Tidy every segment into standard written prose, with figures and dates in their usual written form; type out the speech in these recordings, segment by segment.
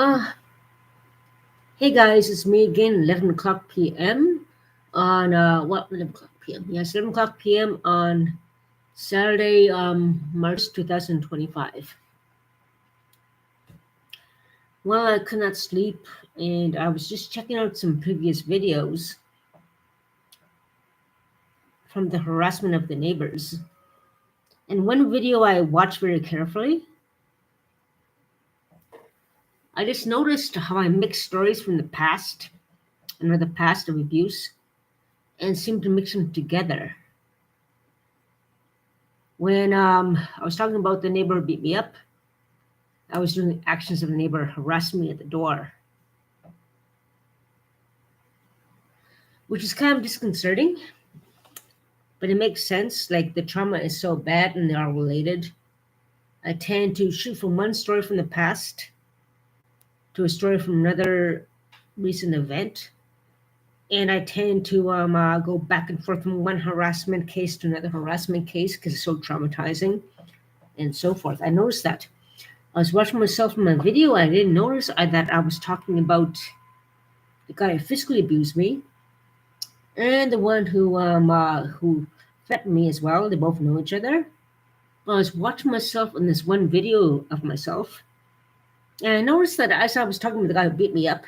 Uh, hey guys, it's me again, 11 o'clock p.m. on, 11 o'clock p.m.? Yes, 11 o'clock p.m. on Saturday, March 2025. Well, I could not sleep and I was just checking out some previous videos from the harassment of the neighbors. And one video I watched very carefully, I just noticed how I mixed stories from the past and the past of abuse and seemed to mix them together. When I was talking about the neighbor who beat me up, I was doing the actions of the neighbor harassing me at the door, which is kind of disconcerting, but it makes sense. Like the trauma is so bad and they are related. I tend to shoot from one story from the past to a story from another recent event. And I tend to go back and forth from one harassment case to another harassment case because it's so traumatizing and so forth. I noticed that. I was watching myself in my video. I didn't notice that I was talking about the guy who physically abused me and the one who threatened me as well. They both know each other. I was watching myself in this one video of myself, and I noticed that as I was talking to the guy who beat me up,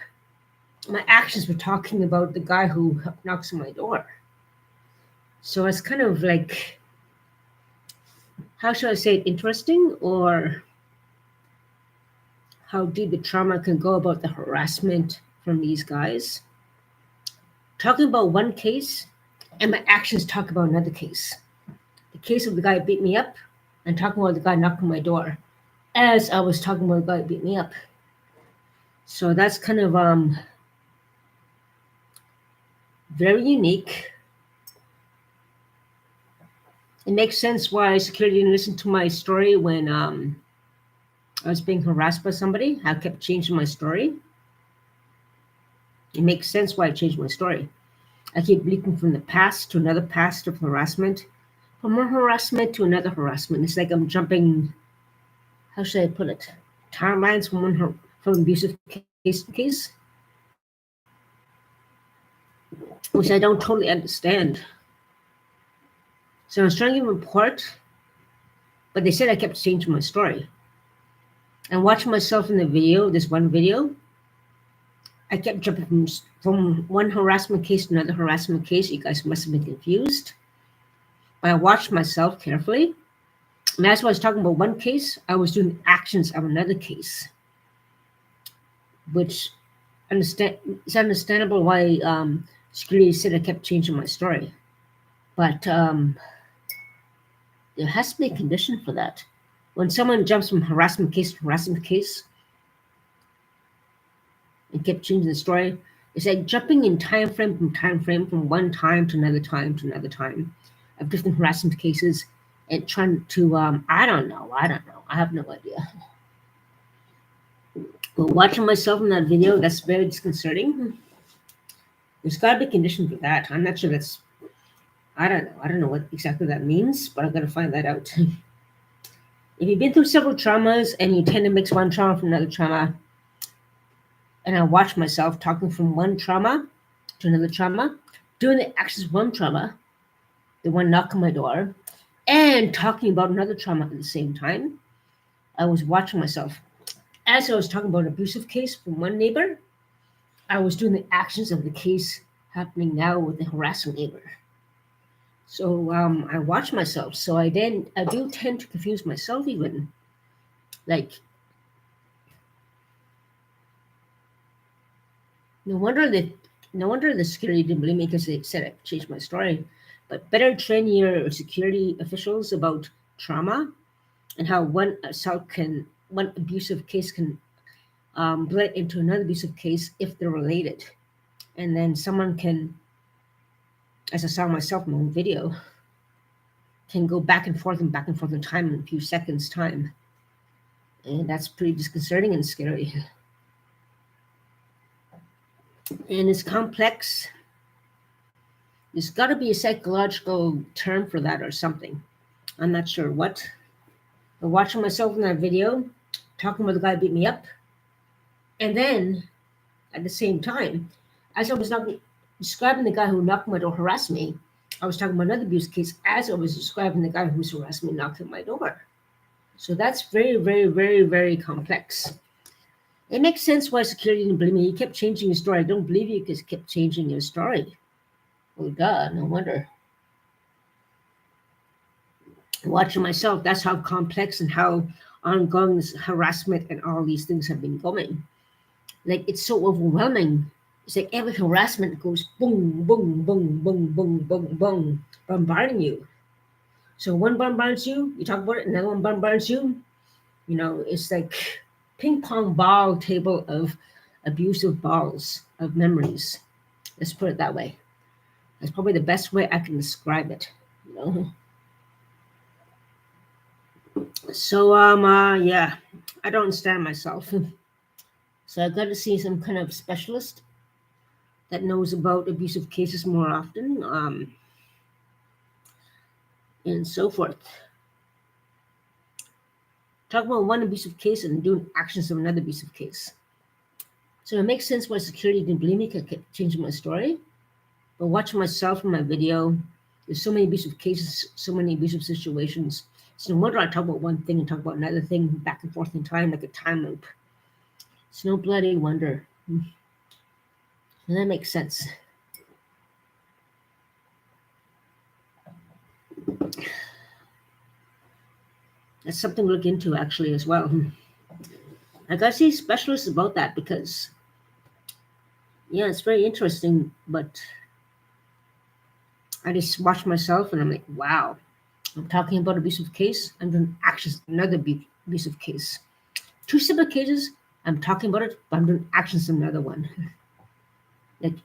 my actions were talking about the guy who knocks on my door. So it's kind of like, how should I say it, interesting, or how deep the trauma can go about the harassment from these guys. Talking about one case, and my actions talk about another case. The case of the guy who beat me up, and talking about the guy knocking on my door, as I was talking about the guy who beat me up. So that's kind of very unique. It makes sense why security didn't listen to my story when I was being harassed by somebody. I kept changing my story. It makes sense why I changed my story. I keep leaping from the past to another past of harassment, from one harassment to another harassment. It's like I'm jumping, how should I put it, timelines from from abusive case to case, which I don't totally understand. So I was trying to give a report, but they said I kept changing my story. And watching myself in the video, this one video, I kept jumping from one harassment case to another harassment case. You guys must have been confused. But I watched myself carefully. And as I was talking about one case, I was doing actions of another case, which it's understandable why security said I kept changing my story. But there has to be a condition for that. When someone jumps from harassment case to harassment case and kept changing the story, it's like jumping in time frame from one time to another time of different harassment cases and trying to I don't know. I have no idea. But watching myself in that video, that's very disconcerting. There's got to be a condition for that. I'm not sure that's. I don't know. I don't know what exactly that means, but I'm gonna find that out. If you've been through several traumas and you tend to mix one trauma from another trauma, and I watch myself talking from one trauma to another trauma, doing the actions of one trauma, the one knocking my door, and talking about another trauma at the same time, I was watching myself. As I was talking about an abusive case from one neighbor, I was doing the actions of the case happening now with the harassing neighbor. So I watch myself. So I do tend to confuse myself even. Like, no wonder the security didn't believe me because they said I changed my story. But better train your security officials about trauma and how one abusive case can blend into another abusive case if they're related. And then someone can, as I saw myself in my own video, can go back and forth in time in a few seconds time. And that's pretty disconcerting and scary. And it's complex. There's got to be a psychological term for that or something. I'm not sure what. But watching myself in that video, talking about the guy who beat me up, And then at the same time, as I was not describing the guy who knocked my door, harassed me, I was talking about another abuse case as I was describing the guy who's harassed me, knocked at my door. So that's very, very, very, very complex. It makes sense why security didn't believe me. He kept changing his story. I don't believe you because he kept changing his story. Oh, God, no wonder. Watching myself, that's how complex and how ongoing this harassment and all these things have been going. Like, it's so overwhelming. It's like every harassment goes boom, boom, boom, boom, boom, boom, boom, bombarding you. So one bombards you, you talk about it, another one bombards you. You know, it's like ping pong ball table of abusive balls of memories. Let's put it that way. That's probably the best way I can describe it. You know. So yeah, I don't understand myself. So I got to see some kind of specialist that knows about abusive cases more often, and so forth. Talk about one abusive case and doing actions of another abusive case. So it makes sense why security didn't believe me. I kept changing my story. But watching myself in my video, there's so many abusive cases, so many abusive situations. So no wonder I talk about one thing and talk about another thing back and forth in time, like a time loop. It's no bloody wonder. And that makes sense. That's something to look into actually as well. I gotta see specialists about that because yeah, it's very interesting, but I just watch myself and I'm like, wow, I'm talking about abusive case, I'm doing actions, another abusive case. Two separate cases, I'm talking about it, but I'm doing actions in another one. Like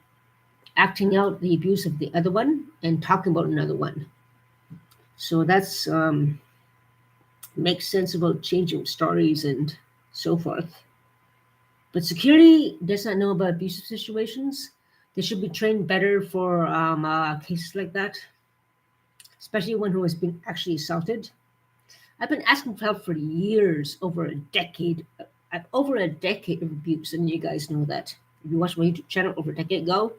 acting out the abuse of the other one and talking about another one. So that's makes sense about changing stories and so forth. But security does not know about abusive situations. They should be trained better for cases like that, especially one who has been actually assaulted. I've been asking for help for years, over a decade of abuse, and you guys know that. If you watched my YouTube channel over a decade ago,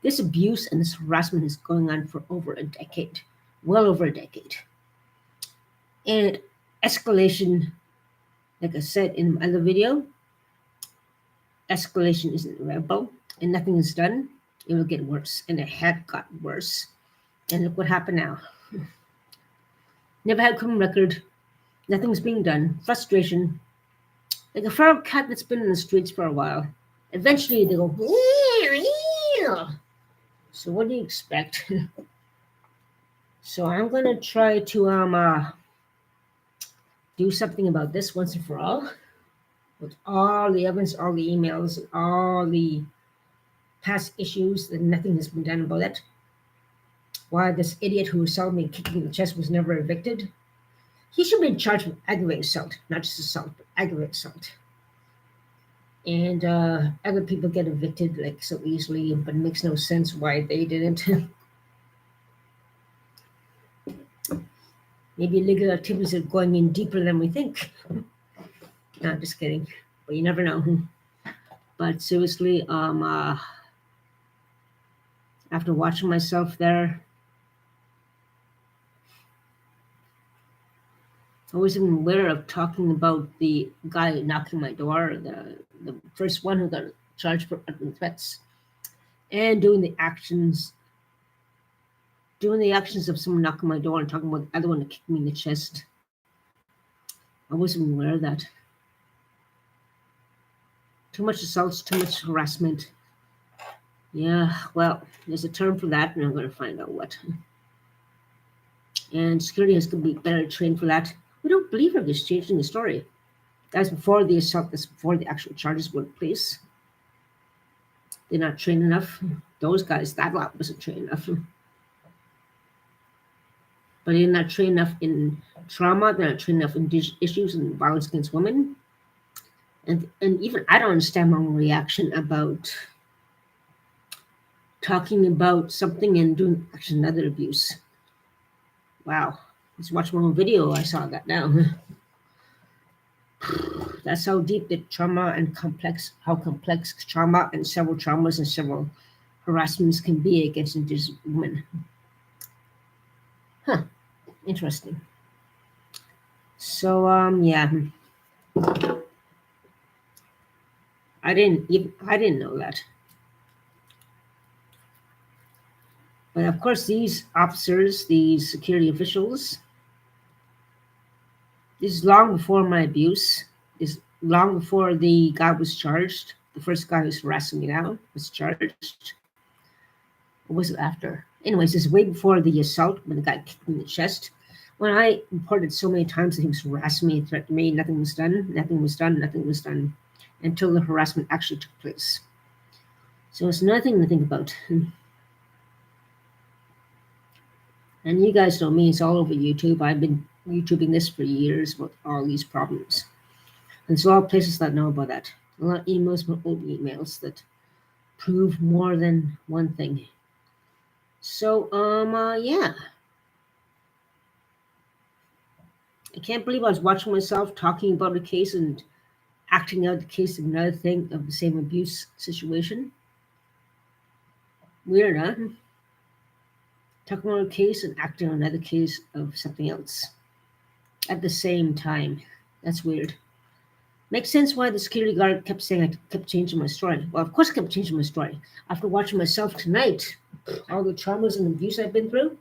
this abuse and this harassment is going on for over a decade, well over a decade. And escalation, like I said in my other video, escalation isn't inevitable and nothing is done. It will get worse, and it had gotten worse. And look what happened now. Never had a criminal record. Nothing's being done. Frustration. Like a feral cat that's been in the streets for a while. Eventually they go, so what do you expect? So I'm gonna try to do something about this once and for all. With all the evidence, all the emails, all the past issues, and nothing has been done about it. Why this idiot who assaulted me and kicked me in the chest was never evicted. He should be charged with aggravated assault, not just assault, but aggravated assault. And other people get evicted like so easily, but it makes no sense why they didn't. Maybe illegal activities are going in deeper than we think. No, just kidding. But you never know. But seriously, after watching myself there, I wasn't aware of talking about the guy knocking my door, the first one who got charged for uttering threats, and doing the actions of someone knocking my door and talking about the other one that kicked me in the chest. I wasn't aware of that. Too much assaults, too much harassment. Yeah, well, there's a term for that, and I'm going to find out what. And security has to be better trained for that. We don't believe her just changing the story. That's before the assault, that's before the actual charges were in place. They're not trained enough. Those guys, that lot wasn't trained enough. But they're not trained enough in trauma, they're not trained enough in issues and violence against women. And even I don't understand my own reaction about talking about something and doing actually another abuse. Wow. Just watch my own video, I saw that now. That's how deep the trauma and how complex trauma and several traumas and several harassments can be against Indigenous women. Huh, interesting. So, yeah, I didn't know that. But of course, these officers, these security officials, this is long before my abuse. This is long before the guy was charged. The first guy who's harassing me now was charged. Or was it after? Anyways, this is way before the assault when the guy kicked me in the chest. When I reported so many times that he was harassing me, threatening me, nothing was done, nothing was done, nothing was done until the harassment actually took place. So it's nothing to think about. And you guys know me, it's all over YouTube. I've been YouTubing this for years with all these problems. And there's a lot of places that know about that. A lot of emails, old emails that prove more than one thing. So, yeah. I can't believe I was watching myself talking about a case and acting out the case of another thing of the same abuse situation. Weird, huh? Talking about a case and acting on another case of something else at the same time. That's weird. Makes sense why the security guard kept saying I kept changing my story. Well, of course I kept changing my story. After watching myself tonight, all the traumas and abuse I've been through,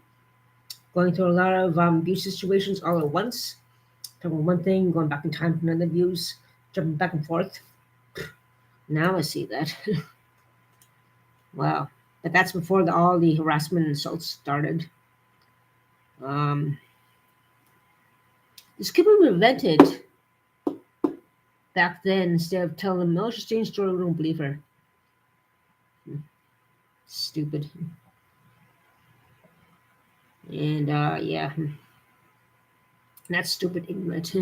going through a lot of abuse situations all at once, talking about one thing, going back in time for another abuse, jumping back and forth. Now I see that. Wow. But that's before all the harassment and assaults started. This could be prevented back then instead of telling them, no, she's changed story, we don't believe her. Stupid. And yeah, not stupid, ignorant.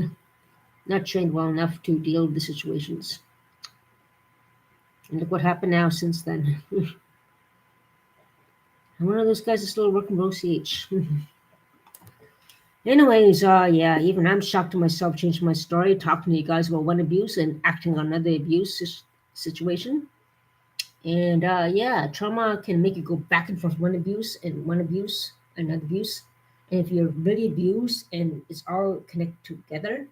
Not trained well enough to deal with the situations. And look what happened now since then. And one of those guys is still working for OCH. Anyways, yeah, even I'm shocked to myself changing my story, talking to you guys about one abuse and acting on another abuse situation. And yeah, trauma can make you go back and forth one abuse, another abuse. And if you're really abused and it's all connected together,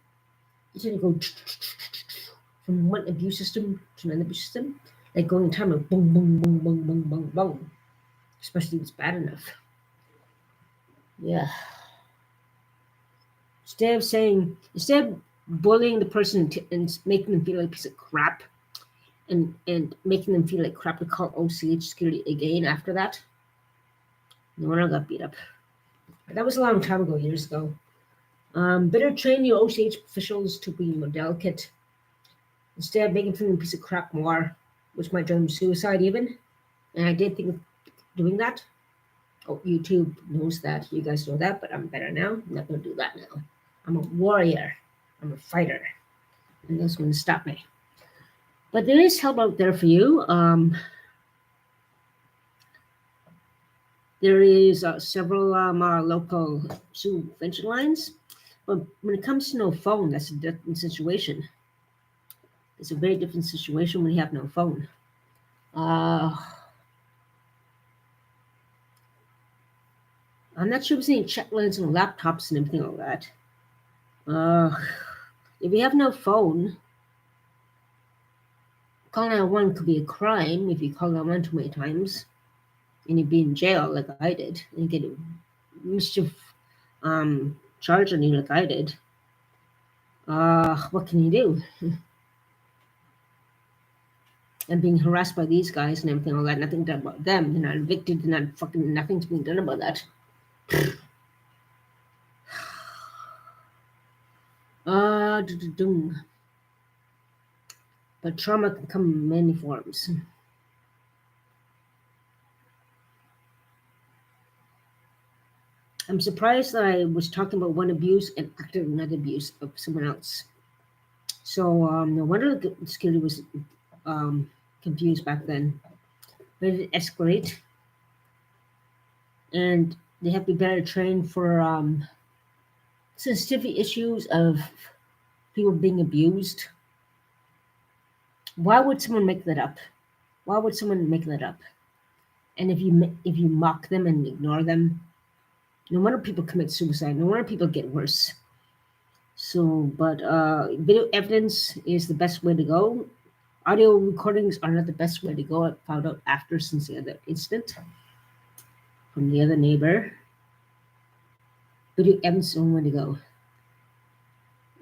you tend to go from one abuse system to another abuse system, like going in time of boom, boom, boom, boom, boom, boom, boom. Especially if it's bad enough. Yeah. Instead of bullying the person and making them feel like a piece of crap, and making them feel like crap to call OCH security again after that, no one got beat up. But that was a long time ago, years ago. Better train your OCH officials to be more delicate. Instead of making them feel a piece of crap more, which might drive them to suicide even. And I did think of doing that. Oh, YouTube knows that. You guys know that, but I'm better now. I'm not going to do that now. I'm a warrior. I'm a fighter. And that's going to stop me. But there is help out there for you. There is several local subvention lines. But when it comes to no phone, that's a different situation. It's a very different situation when you have no phone. I'm not sure if there's any chat lines on laptops and everything like that. If you have no phone, calling 911 could be a crime if you call 911 too many times and you'd be in jail like I did and get a mischief charge on you like I did. What can you do? And being harassed by these guys and everything like that, nothing done about them. They're not evicted, they're not fucking, nothing's being done about that. But trauma can come in many forms. I'm surprised that I was talking about one abuse and acted another abuse of someone else. So no wonder the security was confused back then. But it escalate, and they have to be better trained for sensitivity issues of people being abused Why would someone make that up? Why would someone make that up? And if you mock them and ignore them, no wonder people commit suicide. No wonder people get worse. So, but video evidence is the best way to go. Audio recordings are not the best way to go. I found out after, since the other incident from the other neighbor. Video evidence is the only way to go.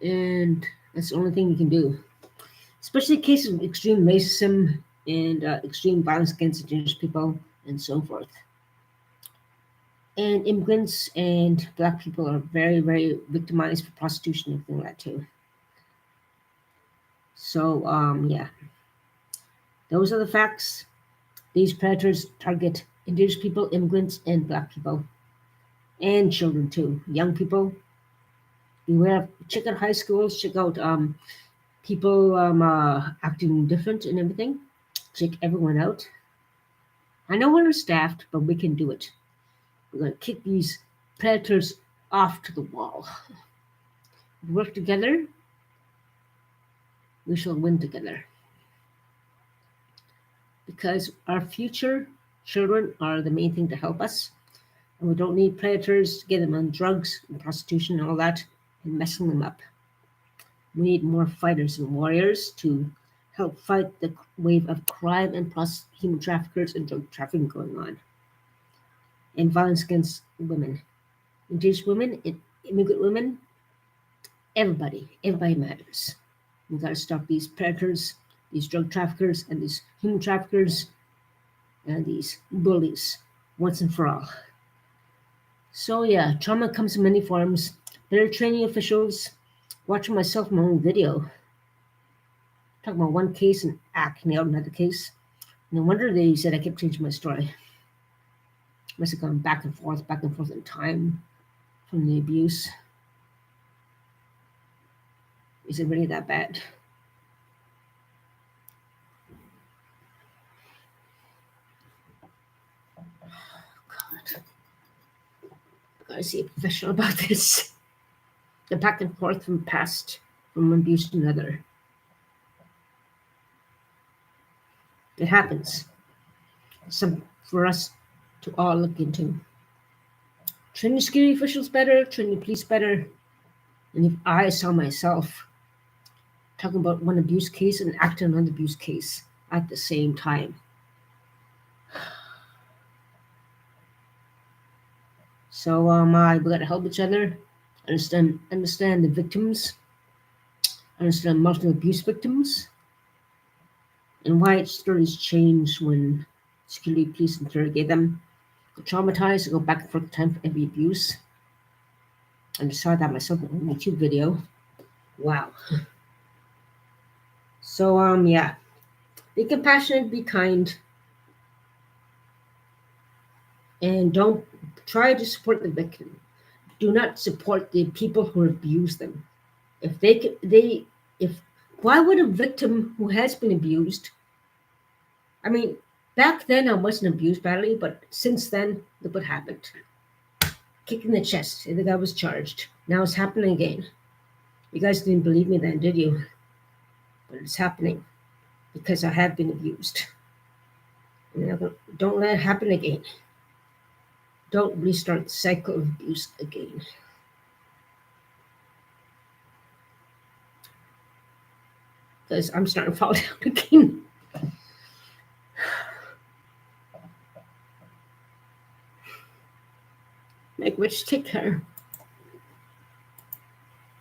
And that's the only thing you can do. Especially in cases of extreme racism and extreme violence against indigenous people and so forth. And immigrants and black people are very, very victimized for prostitution and everything like that too. So, yeah, those are the facts. These predators target indigenous people, immigrants, and black people, and children too, young people. Beware. Check out high schools. Check out people acting different and everything. Check everyone out. I know we're staffed, but we can do it. We're going to kick these predators off to the wall. If we work together, we shall win together. Because our future children are the main thing to help us. And we don't need predators to get them on drugs and prostitution and all that and messing them up. We need more fighters and warriors to help fight the wave of crime and human traffickers and drug trafficking going on. And violence against women. Indigenous women, immigrant women, everybody matters. We got to stop these predators, these drug traffickers, and these human traffickers, and these bullies once and for all. So yeah, trauma comes in many forms. Better training officials. Watching myself in my own video. Talking about one case and acting out another case. No wonder they said I kept changing my story. Must have gone back and forth in time from the abuse. Is it really that bad? God. I gotta see a professional about this. The back and forth from past, from one abuse to another. It happens. Some for us to all look into. Train your security officials better, train your police better. And if I saw myself talking about one abuse case and acting on another abuse case at the same time. So we gotta help each other, understand the victims, understand multiple abuse victims, and why each stories change when security police interrogate them. Go traumatized, go back and forth time for every abuse. I just saw that myself in my YouTube video. Wow. So yeah. Be compassionate, be kind, and don't try to support the victim. Do not support the people who abuse them. Why would a victim who has been abused? I mean, back then I wasn't abused badly, but since then, look what happened. Kick in the chest. The guy was charged. Now it's happening again. You guys didn't believe me then, did you? But it's happening because I have been abused. And don't let it happen again. Don't restart the cycle of abuse again. Because I'm starting to fall down again. Make which take care.